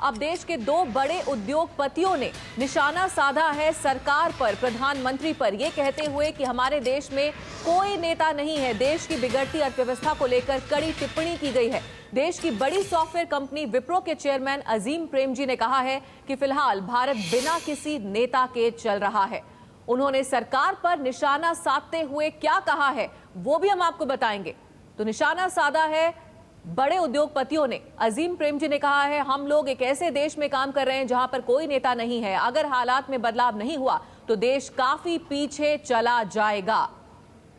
अब देश के दो बड़े उद्योगपतियों ने निशाना साधा है सरकार पर, प्रधानमंत्री पर, यह कहते हुए कि हमारे देश में कोई नेता नहीं है। देश की बिगड़ती अर्थव्यवस्था को लेकर कड़ी टिप्पणी की गई है। देश की बड़ी सॉफ्टवेयर कंपनी विप्रो के चेयरमैन अजीम प्रेमजी ने कहा है कि फिलहाल भारत बिना किसी नेता के चल रहा है। उन्होंने सरकार पर निशाना साधते हुए क्या कहा है वो भी हम आपको बताएंगे। तो निशाना साधा है बड़े उद्योगपतियों ने। अजीम प्रेमजी ने कहा है, हम लोग एक ऐसे देश में काम कर रहे हैं जहां पर कोई नेता नहीं है। अगर हालात में बदलाव नहीं हुआ तो देश काफी पीछे चला जाएगा।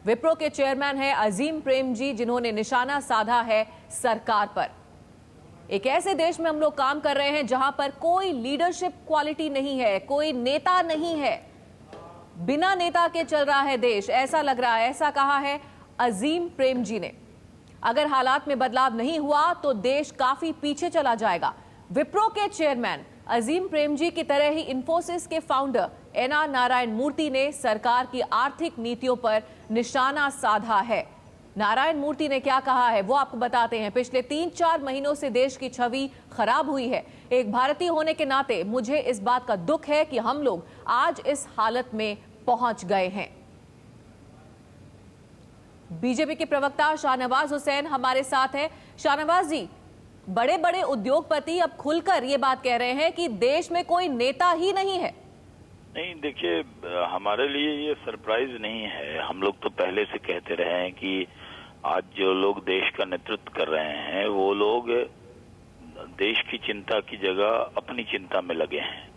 विप्रो के चेयरमैन है अजीम प्रेमजी, जिन्होंने निशाना साधा है सरकार पर। एक ऐसे देश में हम लोग काम कर रहे हैं जहां पर कोई लीडरशिप क्वालिटी नहीं है, कोई नेता नहीं है, बिना नेता के चल रहा है देश, ऐसा लग रहा है। ऐसा कहा है अजीम प्रेमजी ने। अगर हालात में बदलाव नहीं हुआ तो देश काफी पीछे चला जाएगा। विप्रो के चेयरमैन अजीम प्रेमजी की तरह ही इंफोसिस के फाउंडर एनआर नारायण मूर्ति ने सरकार की आर्थिक नीतियों पर निशाना साधा है। नारायण मूर्ति ने क्या कहा है वो आपको बताते हैं। पिछले 3-4 महीनों से देश की छवि खराब हुई है। एक भारतीय होने के नाते मुझे इस बात का दुख है कि हम लोग आज इस हालत में पहुंच गए हैं। बीजेपी के प्रवक्ता शाहनवाज हुसैन हमारे साथ हैं। शाहनवाज जी, बड़े बड़े उद्योगपति अब खुलकर ये बात कह रहे हैं कि देश में कोई नेता ही नहीं है। नहीं, देखिए, हमारे लिए ये सरप्राइज नहीं है। हम लोग तो पहले से कहते रहे हैं कि आज जो लोग देश का नेतृत्व कर रहे हैं वो लोग देश की चिंता की जगह अपनी चिंता में लगे हैं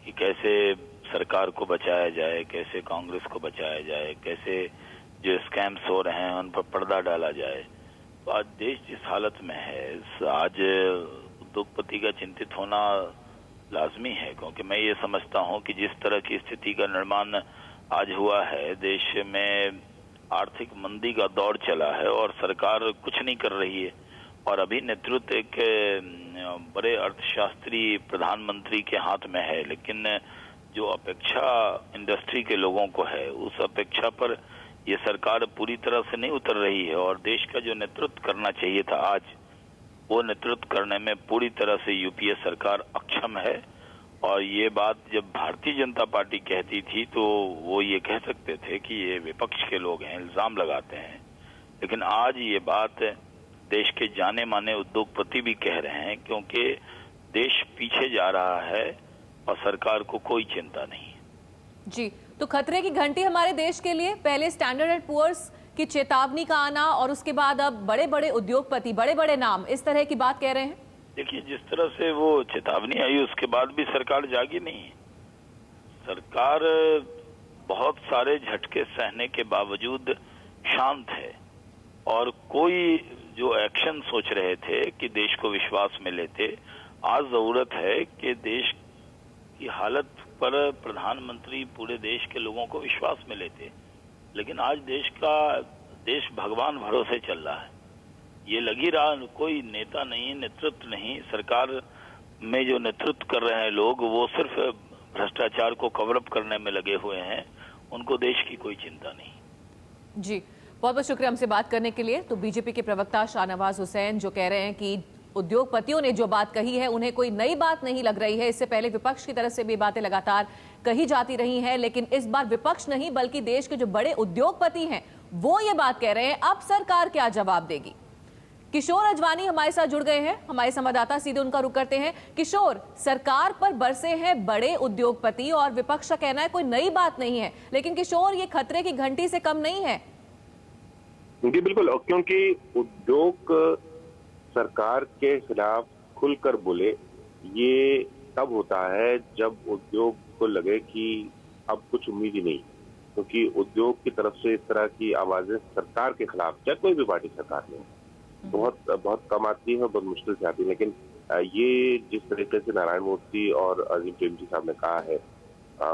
कि कैसे सरकार को बचाया जाए, कैसे कांग्रेस को बचाया जाए, कैसे जो स्कैम्स हो रहे हैं उन पर पर्दा डाला जाए। तो आज देश जिस हालत में है, आज उद्योगपति का चिंतित होना लाजमी है, क्योंकि मैं ये समझता हूं कि जिस तरह की स्थिति का निर्माण आज हुआ है, देश में आर्थिक मंदी का दौर चला है और सरकार कुछ नहीं कर रही है। और अभी नेतृत्व एक बड़े अर्थशास्त्री प्रधानमंत्री के हाथ में है, लेकिन जो अपेक्षा इंडस्ट्री के लोगों को है उस अपेक्षा पर ये सरकार पूरी तरह से नहीं उतर रही है। और देश का जो नेतृत्व करना चाहिए था आज, वो नेतृत्व करने में पूरी तरह से यूपीए सरकार अक्षम है। और ये बात जब भारतीय जनता पार्टी कहती थी तो वो ये कह सकते थे कि ये विपक्ष के लोग हैं, इल्जाम लगाते हैं। लेकिन आज ये बात देश के जाने माने उद्योगपति भी कह रहे हैं, क्योंकि देश पीछे जा रहा है और सरकार को कोई चिंता नहीं। जी, तो खतरे की घंटी हमारे देश के लिए, पहले स्टैंडर्ड एंड पुअर्स की चेतावनी का आना और उसके बाद अब बड़े बड़े उद्योगपति, बड़े बड़े नाम इस तरह की बात कह रहे हैं। देखिए, जिस तरह से वो चेतावनी आई उसके बाद भी सरकार जागी नहीं। सरकार बहुत सारे झटके सहने के बावजूद शांत है और कोई जो एक्शन सोच रहे थे कि देश को विश्वास में लेते, आज जरूरत है कि देश की हालत पर प्रधानमंत्री पूरे देश के लोगों को विश्वास में लेते। लेकिन आज देश भगवान भरोसे चल रहा है। ये लग ही रहा, कोई नेता नहीं, नेतृत्व नहीं। सरकार में जो नेतृत्व कर रहे हैं लोग, वो सिर्फ भ्रष्टाचार को कवर अप करने में लगे हुए हैं। उनको देश की कोई चिंता नहीं। जी, बहुत बहुत शुक्रिया हमसे बात करने के लिए। तो बीजेपी के प्रवक्ता शाहनवाज हुसैन जो कह रहे हैं कि उद्योगपतियों ने जो बात कही है उन्हें कोई नई बात नहीं लग रही है। इससे पहले विपक्ष की तरफ से भी बातें लगातार कही जाती रही हैं, लेकिन इस बार विपक्ष नहीं बल्कि देश के जो बड़े उद्योगपति हैं वो ये बात कह रहे हैं। अब सरकार क्या जवाब देगी? किशोर अजवानी हमारे साथ जुड़ गए हैं, हमारे संवाददाता, सीधे उनका रुख करते हैं। किशोर, सरकार पर बरसे हैं बड़े उद्योगपति और विपक्ष का कहना है कोई नई बात नहीं है, लेकिन किशोर, ये खतरे की घंटी से कम नहीं है। जी बिल्कुल, क्योंकि उद्योग सरकार के खिलाफ खुलकर बोले, ये तब होता है जब उद्योग को लगे कि अब कुछ उम्मीद ही नहीं। क्योंकि उद्योग की तरफ से इस तरह की आवाजें सरकार के खिलाफ, चाहे कोई भी पार्टी सरकार में, बहुत कम आती है और बहुत मुश्किल से आती है। लेकिन ये जिस तरीके से नारायण मूर्ति और अजीम प्रेमजी साहब ने कहा है,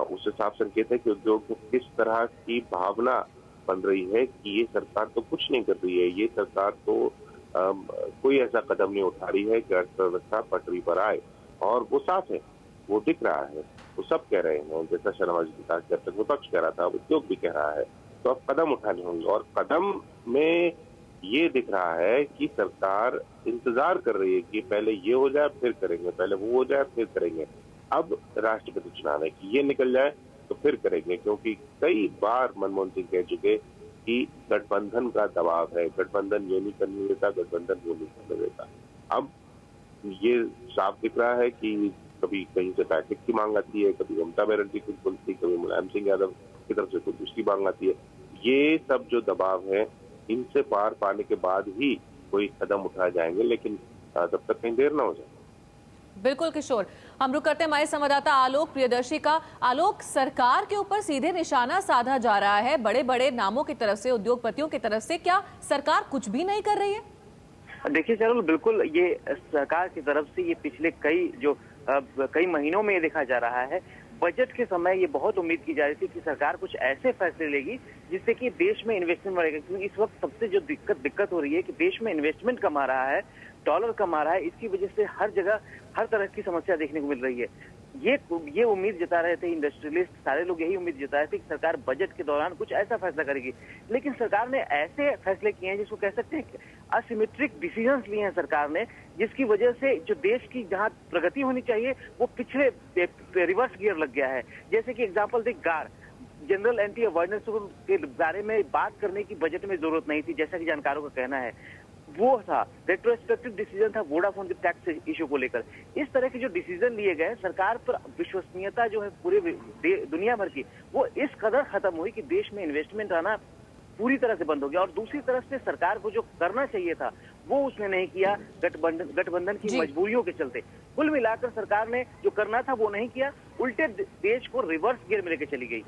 उससे साफ संकेत है कि उद्योग में किस तरह की भावना बन रही है कि ये सरकार तो कुछ नहीं कर रही है, ये सरकार तो कोई ऐसा कदम नहीं उठा रही है कि अर्थव्यवस्था पटरी पर आए। और वो साफ है, वो दिख रहा है, वो सब कह रहे हैं। जैसा शाहनवाज जी का विपक्ष कह रहा था, उद्योग भी कह रहा है। तो अब कदम उठाने होंगे और कदम में ये दिख रहा है कि सरकार इंतजार कर रही है कि पहले ये हो जाए फिर करेंगे, पहले वो हो जाए फिर करेंगे। अब राष्ट्रपति चुनाव है कि ये निकल जाए तो फिर करेंगे, क्योंकि कई बार मनमोहन सिंह कह चुके कि गठबंधन का दबाव है, गठबंधन ये नहीं करने देता, गठबंधन वो नहीं करने देता। अब ये साफ दिख रहा है कि कभी कहीं से पैकेज की मांग आती है, कभी ममता बनर्जी कुछ बोलती है, कभी मुलायम सिंह यादव की तरफ से कुछ दूसरी मांग आती है। ये सब जो दबाव है, इनसे पार पाने के बाद ही कोई कदम उठाए जाएंगे, लेकिन तब तक कहीं देर ना हो जाए। बिल्कुल किशोर, हम रुक करते हैं हमारे संवाददाता आलोक प्रियदर्शी का। आलोक, सरकार के ऊपर सीधे निशाना साधा जा रहा है बड़े बड़े नामों की तरफ से, उद्योगपतियों की तरफ से। क्या सरकार कुछ भी नहीं कर रही है? देखिए चारुल, बिल्कुल ये सरकार की तरफ से ये पिछले कई महीनों में ये देखा जा रहा है। बजट के समय ये बहुत उम्मीद की जा रही थी कि सरकार कुछ ऐसे फैसले लेगी जिससे कि देश में इन्वेस्टमेंट बढ़ेगा, क्योंकि इस वक्त सबसे जो दिक्कत हो रही है कि देश में इन्वेस्टमेंट कम आ रहा है, डॉलर कम आ रहा है। इसकी वजह से हर जगह हर तरह की समस्या देखने को मिल रही है। ये उम्मीद जता रहे थे इंडस्ट्रियलिस्ट, सारे लोग यही उम्मीद जता रहे थे कि सरकार बजट के दौरान कुछ ऐसा फैसला करेगी, लेकिन सरकार ने ऐसे फैसले किए हैं जिसको कह सकते हैं असिमेट्रिक डिसीजंस लिए हैं सरकार ने, जिसकी वजह से जो देश की जहां प्रगति होनी चाहिए वो पिछले रिवर्स गियर लग गया है। जैसे कि एग्जाम्पल देख, गार जनरल एंटी अवॉइडेंस के बारे में बात करने की बजट में जरूरत नहीं थी, जैसा कि जानकारों का कहना है। वो था रेट्रोस्पेक्टिव डिसीजन था वोडाफोन के टैक्स इशू को लेकर। इस तरह के जो डिसीजन लिए गए, सरकार पर विश्वसनीयता जो है पूरे दुनिया भर की, वो इस कदर खत्म हुई कि देश में इन्वेस्टमेंट आना पूरी तरह से बंद हो गया। और दूसरी तरफ से सरकार को जो करना चाहिए था वो उसने नहीं किया, गठबंधन की मजबूरियों के चलते। कुल मिलाकर सरकार ने जो करना था वो नहीं किया, उल्टे देश को रिवर्स गियर में लेकर चली गई।